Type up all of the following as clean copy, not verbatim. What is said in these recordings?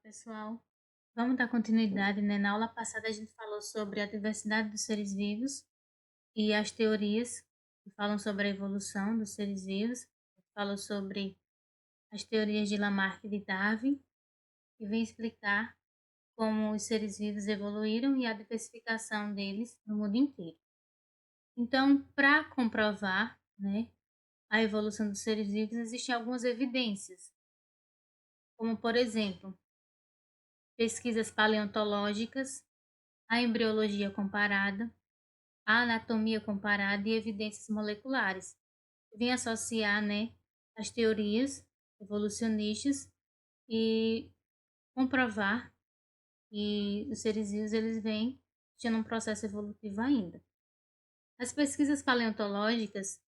Pessoal, vamos dar continuidade, né? Na aula passada a gente falou sobre a diversidade dos seres vivos e as teorias que falam sobre a evolução dos seres vivos. Falou sobre as teorias de Lamarck e de Darwin, que vem explicar como os seres vivos evoluíram e a diversificação deles no mundo inteiro. Então, para comprovar, né, a evolução dos seres vivos, existem algumas evidências, como por exemplo, pesquisas paleontológicas, a embriologia comparada, a anatomia comparada e evidências moleculares. Vem associar, né, as teorias evolucionistas e comprovar que os seres vivos eles vêm tendo um processo evolutivo ainda. As pesquisas paleontológicas,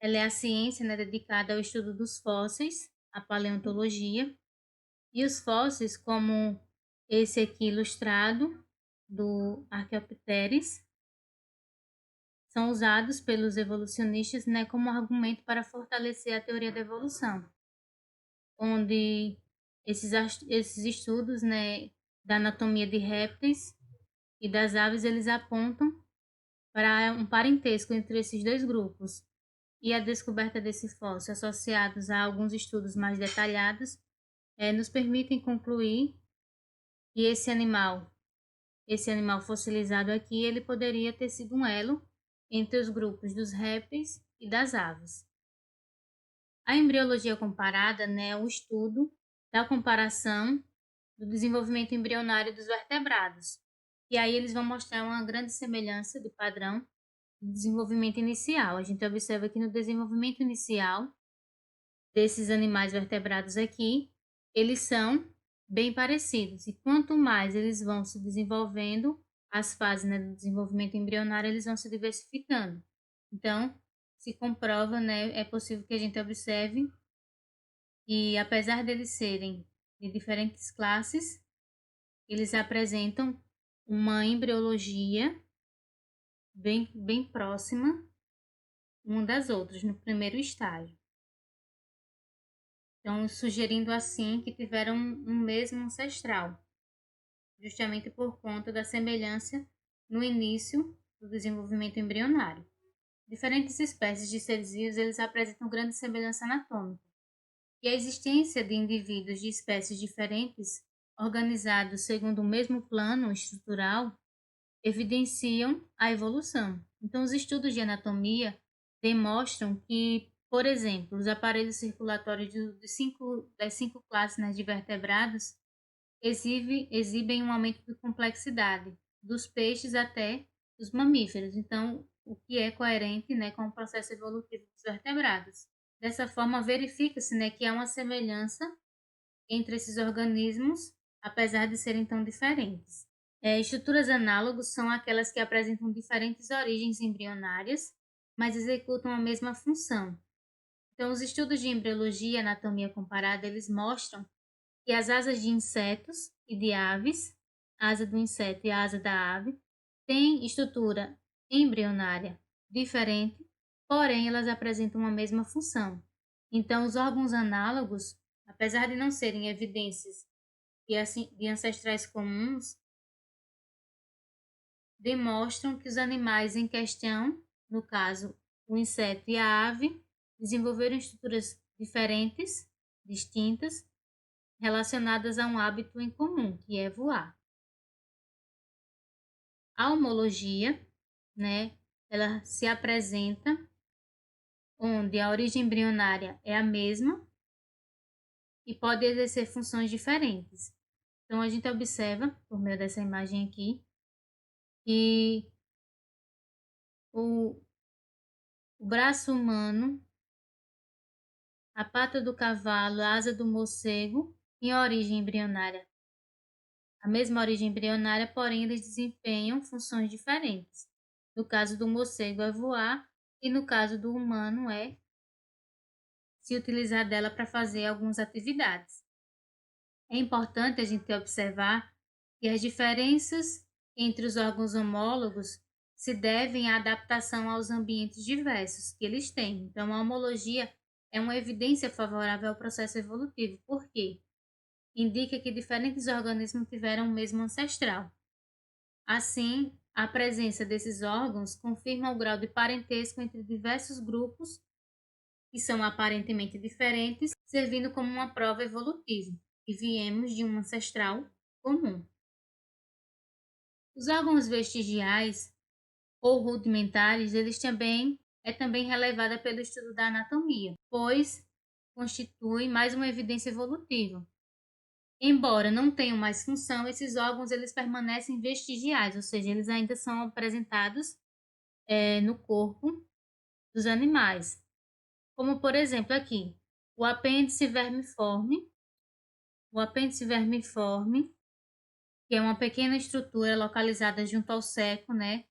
ela é a ciência, né, dedicada ao estudo dos fósseis, a paleontologia, e os fósseis, como esse aqui ilustrado do Archaeopteryx, são usados pelos evolucionistas, né, como argumento para fortalecer a teoria da evolução, onde esses estudos, né, da anatomia de répteis e das aves, eles apontam para um parentesco entre esses dois grupos. E a descoberta desse fóssil, associados a alguns estudos mais detalhados, nos permitem concluir que esse animal fossilizado aqui, ele poderia ter sido um elo entre os grupos dos répteis e das aves. A embriologia comparada, né, é o estudo da comparação do desenvolvimento embrionário dos vertebrados. E aí eles vão mostrar uma grande semelhança de padrão do desenvolvimento inicial. A gente observa que no desenvolvimento inicial desses animais vertebrados aqui, eles são bem parecidos. E quanto mais eles vão se desenvolvendo, as fases, né, do desenvolvimento embrionário, eles vão se diversificando. Então, se comprova, né, é possível que a gente observe que, apesar deles serem de diferentes classes, eles apresentam uma embriologia bem próxima uma das outras no primeiro estágio. Então, sugerindo assim que tiveram um mesmo ancestral, justamente por conta da semelhança no início do desenvolvimento embrionário. Diferentes espécies de seres vivos eles apresentam grande semelhança anatômica, e a existência de indivíduos de espécies diferentes, organizados segundo o mesmo plano estrutural, evidenciam a evolução. Então, os estudos de anatomia demonstram que, por exemplo, os aparelhos circulatórios das cinco classes, né, de vertebrados exibem um aumento de complexidade, dos peixes até os mamíferos. Então, o que é coerente, né, com o processo evolutivo dos vertebrados. Dessa forma, verifica-se, né, que há uma semelhança entre esses organismos, apesar de serem tão diferentes. Estruturas análogas são aquelas que apresentam diferentes origens embrionárias, mas executam a mesma função. Então, os estudos de embriologia e anatomia comparada, eles mostram que as asas de insetos e de aves, a asa do inseto e a asa da ave, têm estrutura embrionária diferente, porém elas apresentam a mesma função. Então, os órgãos análogos, apesar de não serem evidências de ancestrais comuns, demonstram que os animais em questão, no caso o inseto e a ave, desenvolveram estruturas diferentes, distintas, relacionadas a um hábito em comum, que é voar. A homologia, né, ela se apresenta onde a origem embrionária é a mesma e pode exercer funções diferentes. Então, a gente observa, por meio dessa imagem aqui, que o braço humano, a pata do cavalo, a asa do morcego, em origem embrionária. A mesma origem embrionária, porém, eles desempenham funções diferentes. No caso do morcego é voar e no caso do humano é se utilizar dela para fazer algumas atividades. É importante a gente observar que as diferenças entre os órgãos homólogos se devem à adaptação aos ambientes diversos que eles têm. Então, a homologia é uma evidência favorável ao processo evolutivo. Por quê? indica que diferentes organismos tiveram o mesmo ancestral. Assim, a presença desses órgãos confirma o grau de parentesco entre diversos grupos que são aparentemente diferentes, servindo como uma prova evolutiva, que viemos de um ancestral comum. Os órgãos vestigiais ou rudimentares, eles também relevada pelo estudo da anatomia, pois constitui mais uma evidência evolutiva. Embora não tenham mais função, esses órgãos eles permanecem vestigiais, ou seja, eles ainda são apresentados no corpo dos animais. Como, por exemplo, aqui, o apêndice vermiforme. O apêndice vermiforme, que é uma pequena estrutura localizada junto ao ceco, né?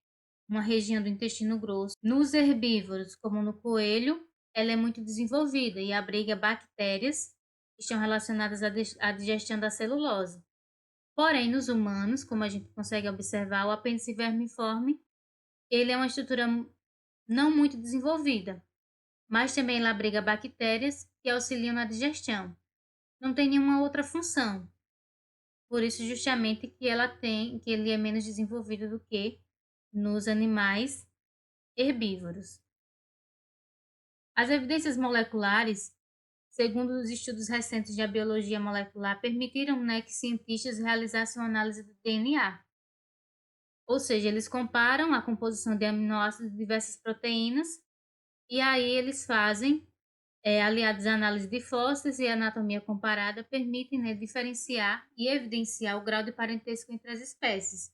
Uma região do intestino grosso. Nos herbívoros, como no coelho, ela é muito desenvolvida e abriga bactérias que estão relacionadas à digestão da celulose. Porém, nos humanos, como a gente consegue observar, o apêndice vermiforme, ele é uma estrutura não muito desenvolvida, mas também ela abriga bactérias que auxiliam na digestão. Não tem nenhuma outra função. Por isso, justamente, que ele é menos desenvolvido do que nos animais herbívoros. As evidências moleculares, segundo os estudos recentes da biologia molecular, permitiram, né, que cientistas realizassem uma análise do DNA. Ou seja, eles comparam a composição de aminoácidos de diversas proteínas e aí eles fazem, aliados à análise de fósseis e anatomia comparada, permitem, né, diferenciar e evidenciar o grau de parentesco entre as espécies.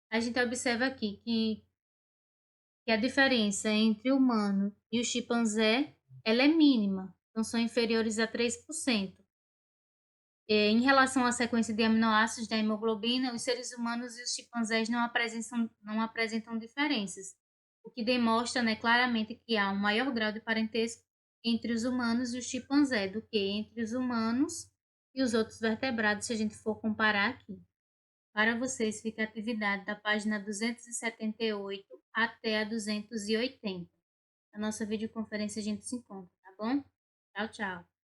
A gente observa aqui que a diferença entre o humano e o chimpanzé ela é mínima, então são inferiores a 3%. Em relação à sequência de aminoácidos da hemoglobina, os seres humanos e os chimpanzés não apresentam diferenças, o que demonstra, né, claramente que há um maior grau de parentesco entre os humanos e os chimpanzés do que entre os humanos e os outros vertebrados, se a gente for comparar aqui. Para vocês fica a atividade da página 278 até a 280. Na nossa videoconferência a gente se encontra, tá bom? Tchau, tchau.